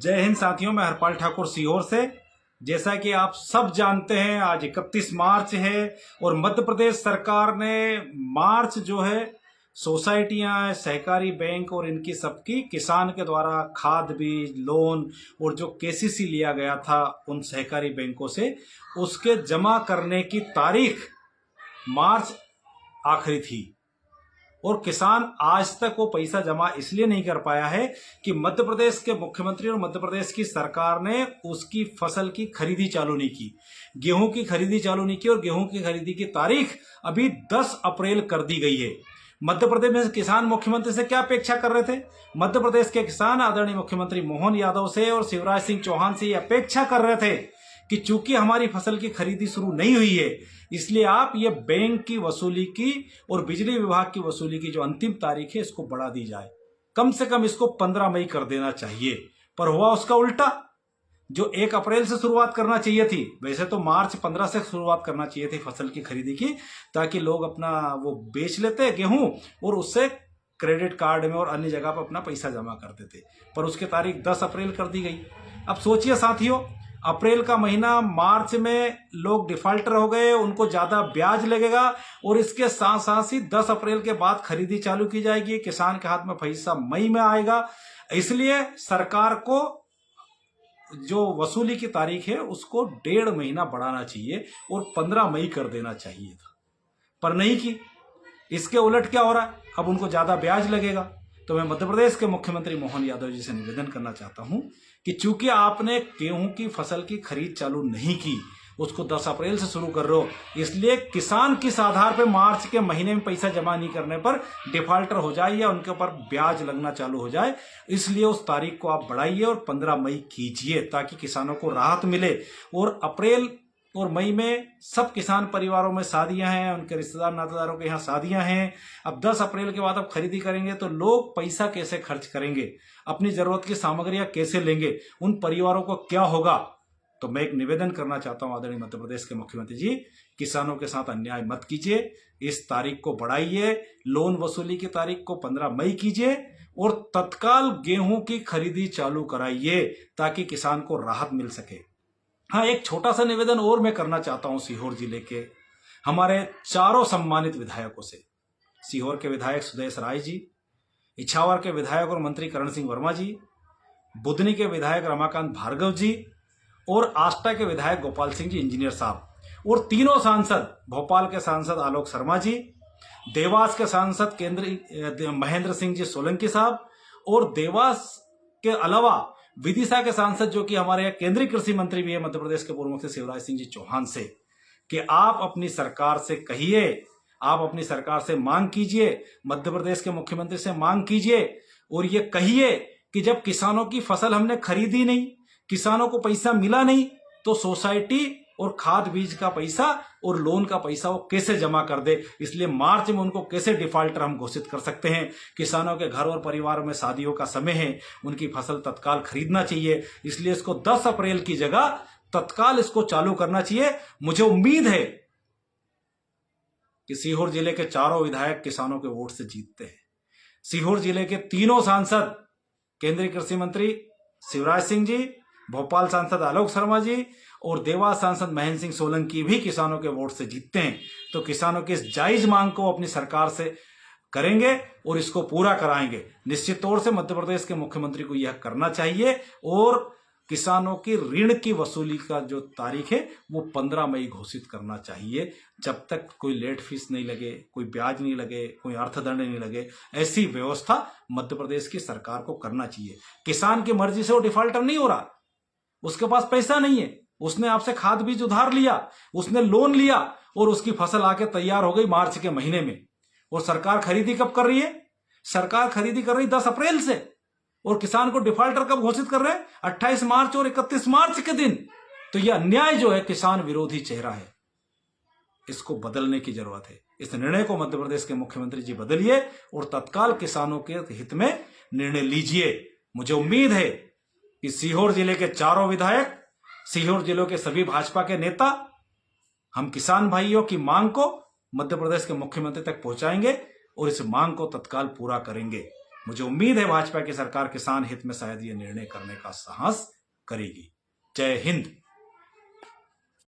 जय हिंद साथियों, मैं हरपाल ठाकुर सीहोर से। जैसा कि आप सब जानते हैं, आज 31 मार्च है और मध्य प्रदेश सरकार ने मार्च जो है सोसाइटियां, सहकारी बैंक और इनकी सबकी किसान के द्वारा खाद बीज, लोन और जो केसीसी लिया गया था उन सहकारी बैंकों से, उसके जमा करने की तारीख मार्च आखिरी थी। और किसान आज तक वो पैसा जमा इसलिए नहीं कर पाया है कि मध्य प्रदेश के मुख्यमंत्री और मध्य प्रदेश की सरकार ने उसकी फसल की खरीदी चालू नहीं की, गेहूं की खरीदी चालू नहीं की। और गेहूं की खरीदी की तारीख अभी 10 अप्रैल कर दी गई है। मध्य प्रदेश में किसान मुख्यमंत्री से क्या अपेक्षा कर रहे थे? मध्य प्रदेश के किसान आदरणीय मुख्यमंत्री मोहन यादव से और शिवराज सिंह चौहान से अपेक्षा कर रहे थे कि चूंकि हमारी फसल की खरीदी शुरू नहीं हुई है, इसलिए आप ये बैंक की वसूली की और बिजली विभाग की वसूली की जो अंतिम तारीख है इसको बढ़ा दी जाए, कम से कम इसको 15 मई कर देना चाहिए। पर हुआ उसका उल्टा। जो 1 अप्रैल से शुरुआत करना चाहिए थी, वैसे तो मार्च 15 से शुरुआत करना चाहिए थी फसल की खरीदी की, ताकि लोग अपना वो बेच लेते गेहूं और उससे क्रेडिट कार्ड में और अन्य जगह पर अपना पैसा जमा करते थे। पर उसकी तारीख 10 अप्रैल कर दी गई। अब सोचिए साथियों, अप्रैल का महीना, मार्च में लोग डिफॉल्टर हो गए, उनको ज्यादा ब्याज लगेगा और इसके साथ साथ ही 10 अप्रैल के बाद खरीदी चालू की जाएगी। किसान के हाथ में पैसा मई में आएगा। इसलिए सरकार को जो वसूली की तारीख है उसको 1.5 महीना बढ़ाना चाहिए और 15 मई कर देना चाहिए था, पर नहीं की। इसके उलट क्या हो रहा है? अब उनको ज्यादा ब्याज लगेगा। तो मैं मध्य प्रदेश के मुख्यमंत्री मोहन यादव जी से निवेदन करना चाहता हूं कि चूंकि आपने गेहूं की फसल की खरीद चालू नहीं की, उसको 10 अप्रैल से शुरू कर रहे हो, इसलिए किसान किस आधार पर मार्च के महीने में पैसा जमा नहीं करने पर डिफॉल्टर हो जाए या उनके ऊपर ब्याज लगना चालू हो जाए। इसलिए उस तारीख को आप बढ़ाइए और 15 मई कीजिए, ताकि किसानों को राहत मिले। और अप्रैल और मई में सब किसान परिवारों में शादियां हैं, उनके रिश्तेदार नातेदारों के यहाँ शादियां हैं। अब 10 अप्रैल के बाद अब खरीदी करेंगे तो लोग पैसा कैसे खर्च करेंगे, अपनी जरूरत की सामग्रियां कैसे लेंगे, उन परिवारों को क्या होगा? तो मैं एक निवेदन करना चाहता हूं आदरणीय मध्य प्रदेश के मुख्यमंत्री जी, किसानों के साथ अन्याय मत कीजिए। इस तारीख को बढ़ाइए, लोन वसूली की तारीख को 15 मई कीजिए और तत्काल गेहूं की खरीदी चालू कराइए, ताकि किसान को राहत मिल सके। हाँ, एक छोटा सा निवेदन और मैं करना चाहता हूं सीहोर जिले के हमारे चारों सम्मानित विधायकों से। सीहोर के विधायक सुदेश राय जी, इछावर के विधायक और मंत्री करण सिंह वर्मा जी, बुधनी के विधायक रमाकांत भार्गव जी और आष्टा के विधायक गोपाल सिंह जी इंजीनियर साहब, और तीनों सांसद, भोपाल के सांसद आलोक शर्मा जी, देवास के सांसद केंद्रीय महेंद्र सिंह जी सोलंकी साहब, और देवास के अलावा विदिशा के सांसद जो कि हमारे यहाँ केंद्रीय कृषि मंत्री भी है मध्य प्रदेश के पूर्व मुख्यमंत्री शिवराज सिंह जी चौहान से, कि आप अपनी सरकार से कहिए, आप अपनी सरकार से मांग कीजिए, मध्य प्रदेश के मुख्यमंत्री से मांग कीजिए और ये कहिए कि जब किसानों की फसल हमने खरीदी नहीं, किसानों को पैसा मिला नहीं, तो सोसाइटी और खाद बीज का पैसा और लोन का पैसा वो कैसे जमा कर दे। इसलिए मार्च में उनको कैसे डिफॉल्टर हम घोषित कर सकते हैं? किसानों के घर और परिवार में शादियों का समय है, उनकी फसल तत्काल खरीदना चाहिए। इसलिए इसको 10 अप्रैल की जगह तत्काल इसको चालू करना चाहिए। मुझे उम्मीद है कि सीहोर जिले के चारों विधायक किसानों के वोट से जीतते हैं। सीहोर जिले के तीनों सांसद, केंद्रीय कृषि मंत्री शिवराज सिंह जी, भोपाल सांसद आलोक शर्मा जी और देवास सांसद महेंद्र सिंह सोलंकी भी किसानों के वोट से जीतते हैं। तो किसानों की इस जायज मांग को अपनी सरकार से करेंगे और इसको पूरा कराएंगे। निश्चित तौर से मध्य प्रदेश के मुख्यमंत्री को यह करना चाहिए और किसानों की ऋण की वसूली का जो तारीख है वो 15 मई घोषित करना चाहिए। जब तक कोई लेट फीस नहीं लगे, कोई ब्याज नहीं लगे, कोई अर्थदंड नहीं लगे, ऐसी व्यवस्था मध्य प्रदेश की सरकार को करना चाहिए। किसान की मर्जी से वो डिफॉल्टर नहीं हो रहा, उसके पास पैसा नहीं है, उसने आपसे खाद बीज उधार लिया, उसने लोन लिया और उसकी फसल आके तैयार हो गई मार्च के महीने में। और सरकार खरीदी कब कर रही है? सरकार खरीदी कर रही 10 अप्रैल से, और किसान को डिफॉल्टर कब घोषित कर रहे हैं? 28 मार्च और 31 मार्च के दिन। तो यह अन्याय जो है किसान विरोधी चेहरा है, इसको बदलने की जरूरत है। इस निर्णय को मध्य प्रदेश के मुख्यमंत्री जी बदलिए और तत्काल किसानों के हित में निर्णय लीजिए। मुझे उम्मीद है कि सीहोर जिले के चारों विधायक, सीहोर जिले के सभी भाजपा के नेता, हम किसान भाइयों की मांग को मध्य प्रदेश के मुख्यमंत्री तक पहुंचाएंगे और इस मांग को तत्काल पूरा करेंगे। मुझे उम्मीद है भाजपा की सरकार किसान हित में शायद ये निर्णय करने का साहस करेगी। जय हिंद।